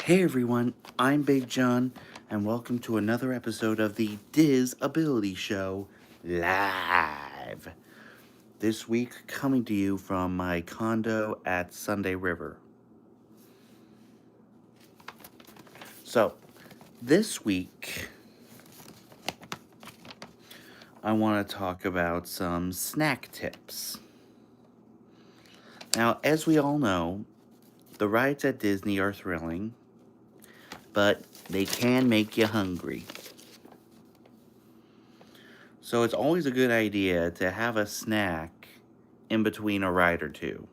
Hey everyone, I'm Big John, and welcome to another episode of the Diz Ability Show live. This week, coming to you from my condo at Sunday River. So, this week, I want to talk about some snack tips. Now, as we all know, the rides at Disney are thrilling, but they can make you hungry. So it's always a good idea to have a snack in between a ride or two.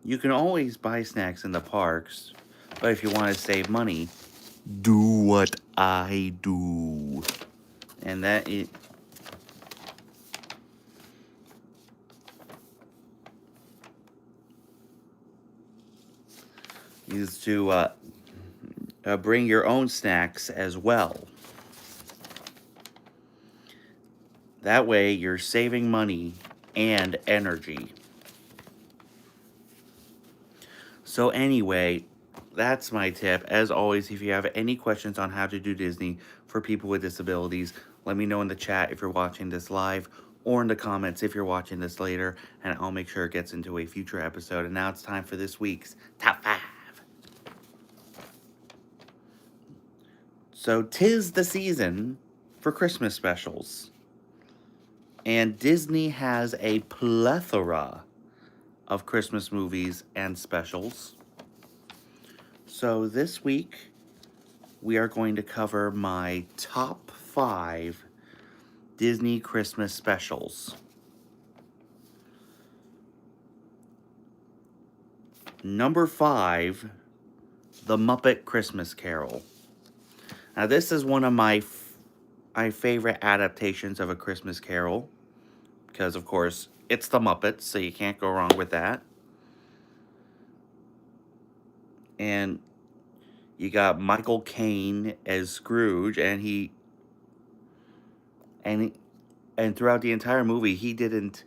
You can always buy snacks in the parks, but if you want to save money, do what I do. And that is to bring your own snacks as well. That way you're saving money and energy. So anyway, that's my tip. As always, if you have any questions on how to do Disney for people with disabilities, let me know in the chat if you're watching this live or in the comments if you're watching this later, and I'll make sure it gets into a future episode. And now it's time for this week's Top 5. So 'tis the season for Christmas specials. And Disney has a plethora of Christmas movies and specials. So this week, we are going to cover my top 5 Disney Christmas specials. Number 5, The Muppet Christmas Carol. Now this is one of my favorite adaptations of A Christmas Carol, because of course it's the Muppets, so you can't go wrong with that. And you got Michael Caine as Scrooge, and throughout the entire movie, he didn't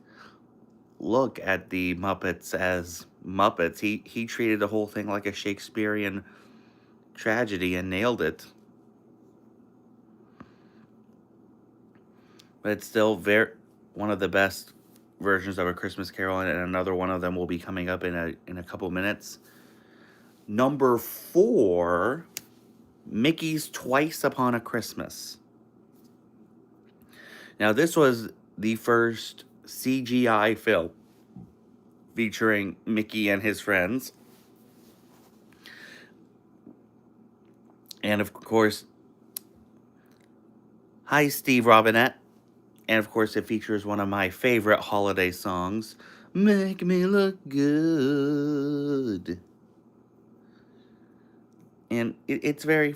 look at the Muppets as Muppets. He treated the whole thing like a Shakespearean tragedy and nailed it. But it's still one of the best versions of A Christmas Carol, and another one of them will be coming up in a couple minutes. Number 4, Mickey's Twice Upon a Christmas. Now, this was the first CGI film featuring Mickey and his friends. And of course, hi, Steve Robinette. And of course, it features one of my favorite holiday songs, Make Me Look Good. And it's very,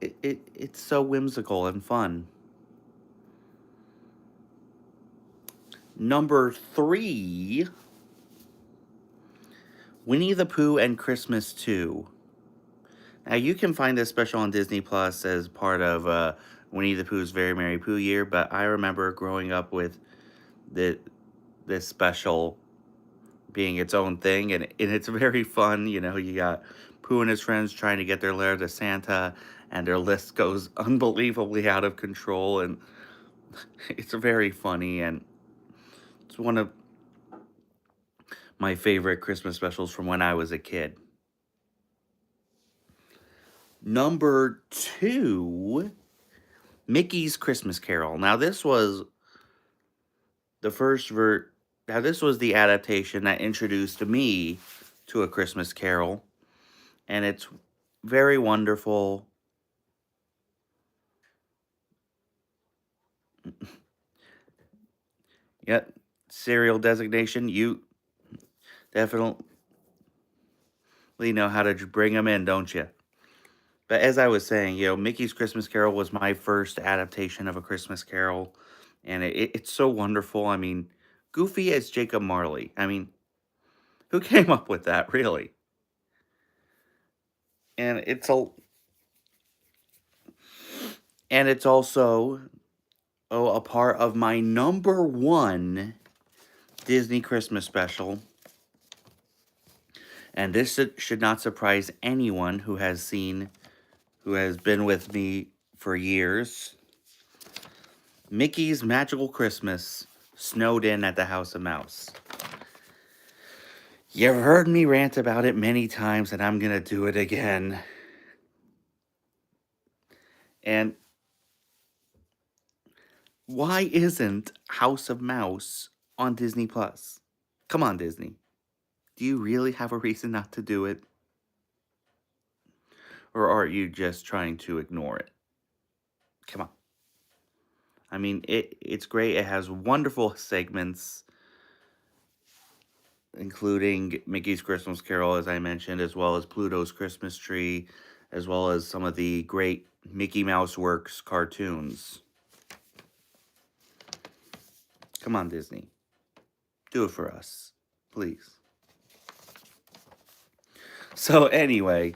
it's so whimsical and fun. Number 3, Winnie the Pooh and Christmas 2. Now, you can find this special on Disney Plus as part of Winnie the Pooh's Very Merry Pooh Year, but I remember growing up with this special being its own thing, and it's very fun. You know, you got Pooh and his friends trying to get their letter to Santa, and their list goes unbelievably out of control, and it's very funny, and it's one of my favorite Christmas specials from when I was a kid. Number 2, Mickey's Christmas Carol. Now, this was the first Now, this was the adaptation that introduced me to A Christmas Carol, and it's very wonderful. Yep, serial designation. You definitely know how to bring them in, don't you? But as I was saying, Mickey's Christmas Carol was my first adaptation of A Christmas Carol, and it's so wonderful. I mean, Goofy as Jacob Marley. I mean, who came up with that, really? And it's also a part of my number 1 Disney Christmas special. And this should not surprise anyone who has been with me for years. Mickey's Magical Christmas snowed in at the House of Mouse. You've heard me rant about it many times, and I'm going to do it again. And why isn't House of Mouse on Disney Plus? Come on, Disney. Do you really have a reason not to do it? Or are you just trying to ignore it? Come on. I mean, it's great. It has wonderful segments, including Mickey's Christmas Carol, as I mentioned, as well as Pluto's Christmas Tree, as well as some of the great Mickey Mouse Works cartoons. Come on, Disney. Do it for us, please. So anyway,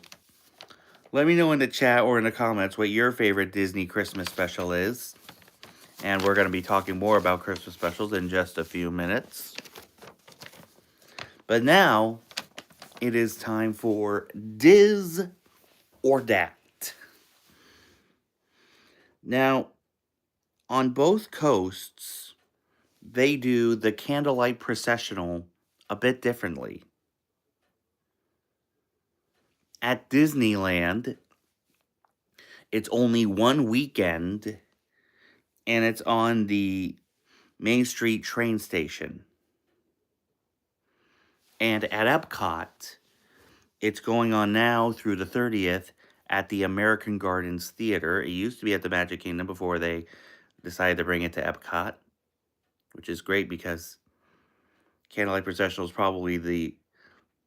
let me know in the chat or in the comments what your favorite Disney Christmas special is. And we're going to be talking more about Christmas specials in just a few minutes. But now, it is time for Diz or Dat. Now, on both coasts, they do the candlelight processional a bit differently. At Disneyland, it's only one weekend, and it's on the Main Street train station. And at Epcot, it's going on now through the 30th at the American Gardens Theater. It used to be at the Magic Kingdom before they decided to bring it to Epcot, which is great because Candlelight Processional is probably the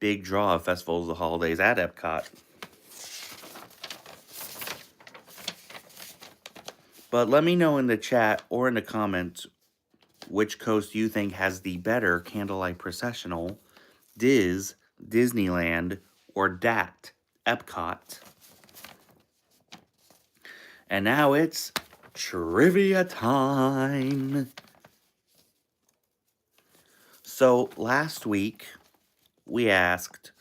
big draw of festivals of the holidays at Epcot. But let me know in the chat or in the comments which coast you think has the better Candlelight Processional, Diz, Disneyland, or DAT, Epcot. And now it's trivia time. So last week, we asked,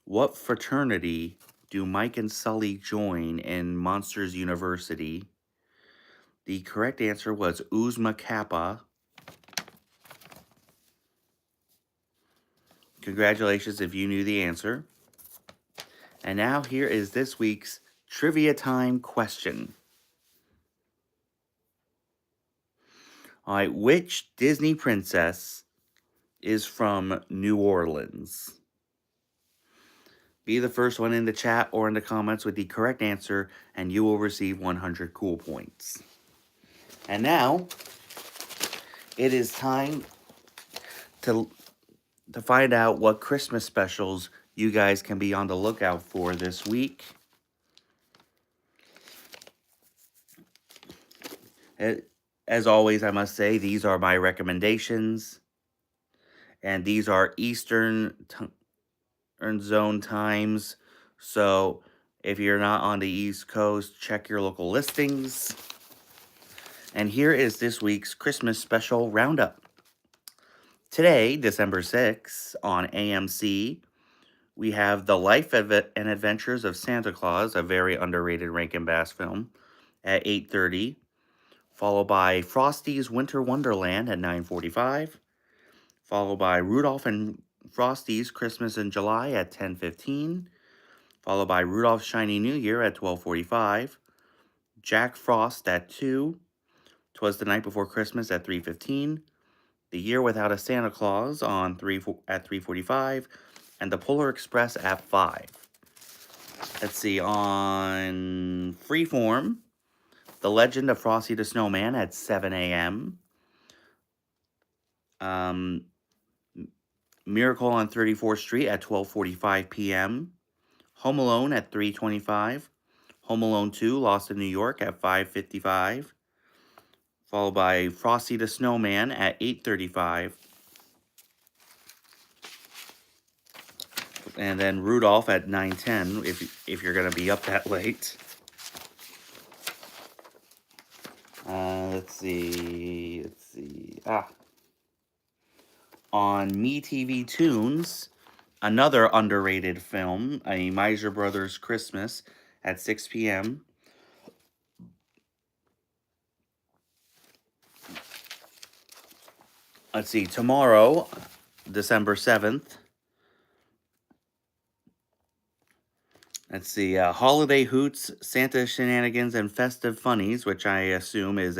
what fraternity do Mike and Sully join in Monsters University? The correct answer was Uzma Kappa. Congratulations if you knew the answer. And now here is this week's trivia time question. All right, which Disney princess is from New Orleans? Be the first one in the chat or in the comments with the correct answer, and you will receive 100 cool points. And now, it is time to find out what Christmas specials you guys can be on the lookout for this week. As always, I must say, these are my recommendations. And these are Eastern Zone times. So if you're not on the East Coast, check your local listings. And here is this week's Christmas special roundup. Today, December 6th, on AMC, we have The Life and Adventures of Santa Claus, a very underrated Rankin Bass film, at 8:30, followed by Frosty's Winter Wonderland at 9:45, followed by Rudolph and Frosty's Christmas in July at 10:15, followed by Rudolph's Shiny New Year at 12:45, Jack Frost at 2, 'Twas the Night Before Christmas at 3:15, The Year Without a Santa Claus at 3:45, and The Polar Express at 5. Let's see, on Freeform, The Legend of Frosty the Snowman at 7 a.m. Miracle on 34th Street at 12:45 p.m. Home Alone at 3:25. Home Alone 2, Lost in New York at 5:55. Followed by Frosty the Snowman at 8:35. And then Rudolph at 9:10 if you're going to be up that late. Let's see. On MeTV Tunes, Another underrated film, A Miser Brothers Christmas at 6 p.m. Let's see, tomorrow, December 7th. Let's see, Holiday Hoots, Santa Shenanigans, and Festive Funnies, which I assume is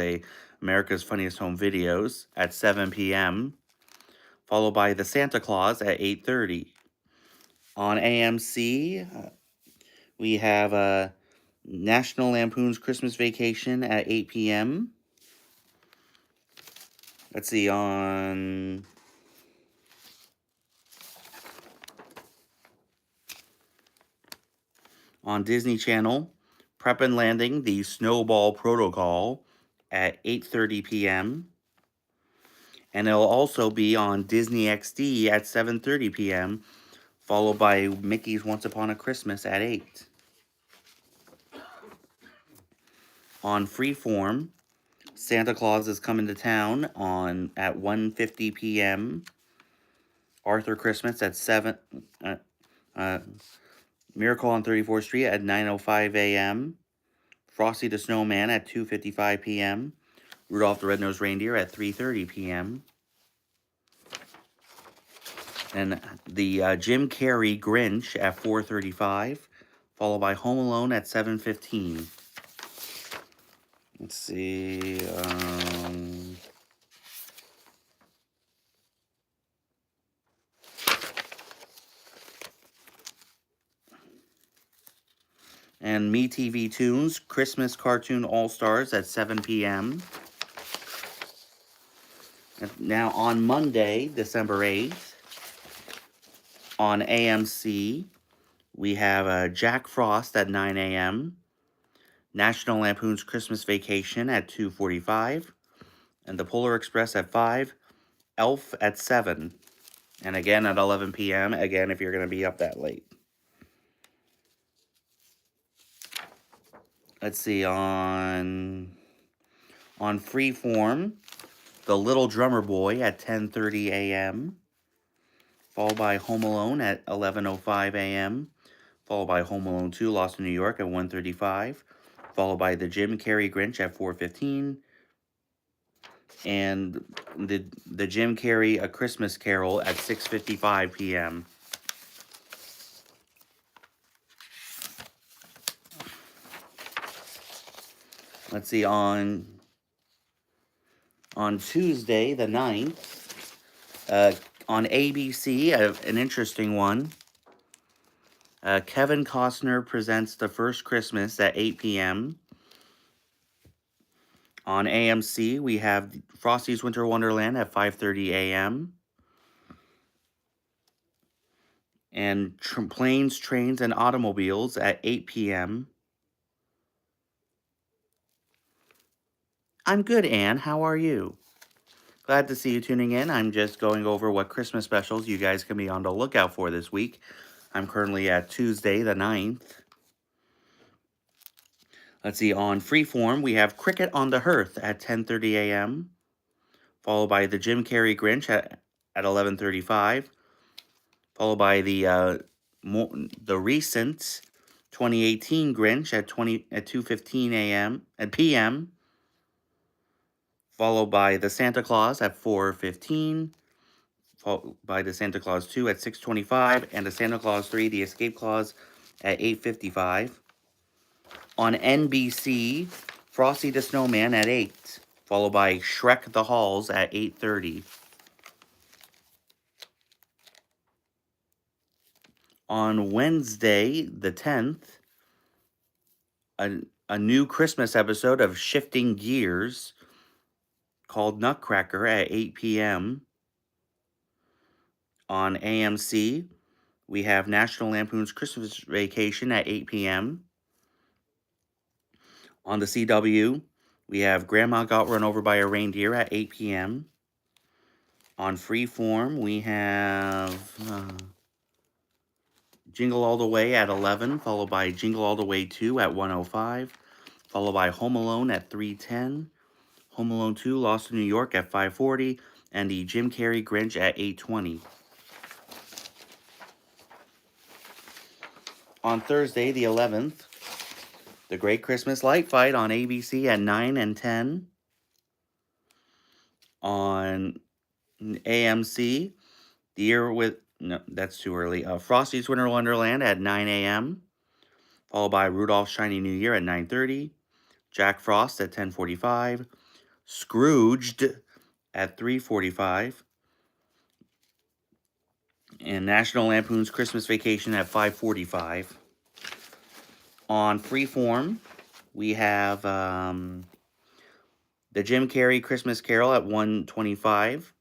America's Funniest Home Videos, at 7 p.m., followed by The Santa Claus at 8:30. On AMC, we have National Lampoon's Christmas Vacation at 8 p.m. Let's see, on Disney Channel, Prep and Landing, The Snowball Protocol at 8:30 p.m. And it'll also be on Disney XD at 7:30 p.m., followed by Mickey's Once Upon a Christmas at 8. On Freeform, Santa Claus is Coming to Town at 1:50 p.m. Arthur Christmas at 7. Miracle on 34th Street at 9:05 a.m. Frosty the Snowman at 2:55 p.m. Rudolph the Red-Nosed Reindeer at 3:30 p.m. And the Jim Carrey Grinch at 4:35, followed by Home Alone at 7:15. Let's see. And MeTV Tunes Christmas Cartoon All Stars at 7 p.m. And now on Monday, December 8th, on AMC, we have Jack Frost at 9 a.m., National Lampoon's Christmas Vacation at 2:45, and The Polar Express at 5, Elf at 7, and again at 11 p.m., again if you're going to be up that late. Let's see, on Freeform, The Little Drummer Boy at 10:30 a.m., followed by Home Alone at 11:05 a.m., followed by Home Alone 2, Lost in New York at 1:35, followed by The Jim Carrey Grinch at 4:15, and the Jim Carrey A Christmas Carol at 6:55 p.m. Let's see, on Tuesday, the 9th, on ABC, an interesting one. Kevin Costner presents The First Christmas at 8 p.m. On AMC, we have Frosty's Winter Wonderland at 5:30 a.m. and Planes, Trains, and Automobiles at 8 p.m. I'm good, Anne. How are you? Glad to see you tuning in. I'm just going over what Christmas specials you guys can be on the lookout for this week. I'm currently at Tuesday, the 9th. Let's see, on Freeform, we have Cricket on the Hearth at 10:30 a.m., followed by the Jim Carrey Grinch at 11:35, followed by the recent 2018 Grinch at 2:15 a.m. at p.m., followed by the Santa Claus at 4:15, followed by the Santa Claus 2 at 6:25, and the Santa Claus 3, The Escape Clause, at 8:55. On NBC, Frosty the Snowman at 8, followed by Shrek the Halls at 8:30. On Wednesday, the 10th, a new Christmas episode of Shifting Gears called Nutcracker at 8 p.m. On AMC, we have National Lampoon's Christmas Vacation at 8 p.m. On the CW, we have Grandma Got Run Over by a Reindeer at 8 p.m. On Freeform, we have Jingle All the Way at 11, followed by Jingle All the Way 2 at 1:05, followed by Home Alone at 3:10, Home Alone 2 Lost in New York at 5:40, and the Jim Carrey Grinch at 8:20. On Thursday, the 11th, The Great Christmas Light Fight on ABC at 9 and 10. On AMC, The Year with... No, that's too early. Frosty's Winter Wonderland at 9 a.m., followed by Rudolph's Shiny New Year at 9:30. Jack Frost at 10:45. Scrooged at 3:45. And National Lampoon's Christmas Vacation at 5:45. On Freeform, we have the Jim Carrey Christmas Carol at 1:25,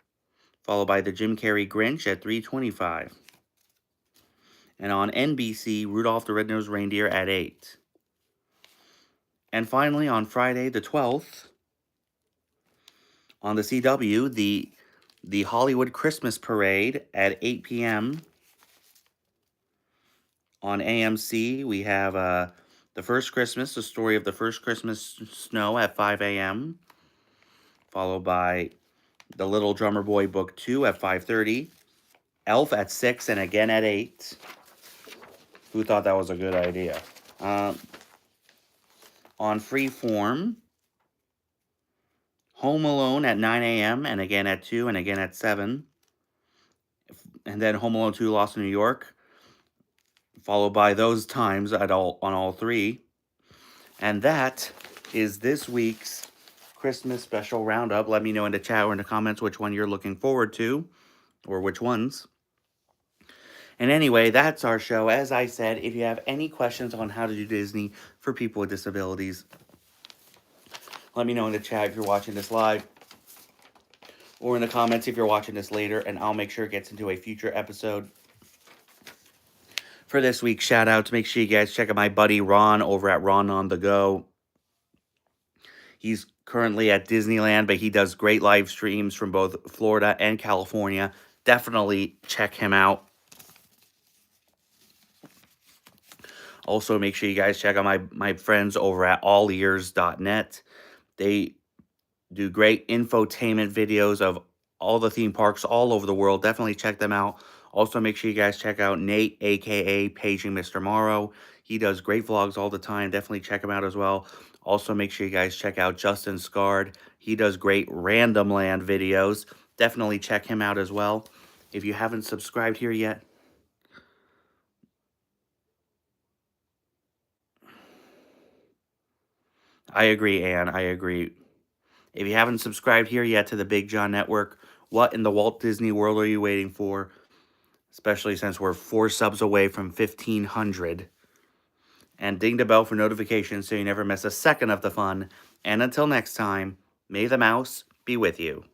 followed by the Jim Carrey Grinch at 3:25. And on NBC, Rudolph the Red-Nosed Reindeer at 8. And finally, on Friday the 12th, on the CW, the Hollywood Christmas Parade at 8 p.m. On AMC, we have The First Christmas, the story of the first Christmas snow at 5 a.m., followed by The Little Drummer Boy Book 2 at 5:30, Elf at 6, and again at 8. Who thought that was a good idea? On Freeform, Home Alone at 9 a.m., and again at 2, and again at 7. And then Home Alone 2 Lost in New York, followed by those times on all three. And that is this week's Christmas special roundup. Let me know in the chat or in the comments which one you're looking forward to, or which ones. And anyway, that's our show. As I said, if you have any questions on how to do Disney for people with disabilities, let me know in the chat if you're watching this live, or in the comments if you're watching this later, and I'll make sure it gets into a future episode. For this week's shout out, make sure you guys check out my buddy Ron over at Ron on the Go. He's currently at Disneyland, but he does great live streams from both Florida and California. Definitely check him out. Also, make sure you guys check out my friends over at allears.net. They do great infotainment videos of all the theme parks all over the world. Definitely check them out. Also, make sure you guys check out Nate, a.k.a. Paging Mr. Morrow. He does great vlogs all the time. Definitely check him out as well. Also, make sure you guys check out Justin Scard. He does great Random Land videos. Definitely check him out as well. If you haven't subscribed here yet, I agree, Ann. I agree. If you haven't subscribed here yet to the Big John Network, what in the Walt Disney World are you waiting for? Especially since we're 4 subs away from 1,500. And ding the bell for notifications so you never miss a second of the fun. And until next time, may the mouse be with you.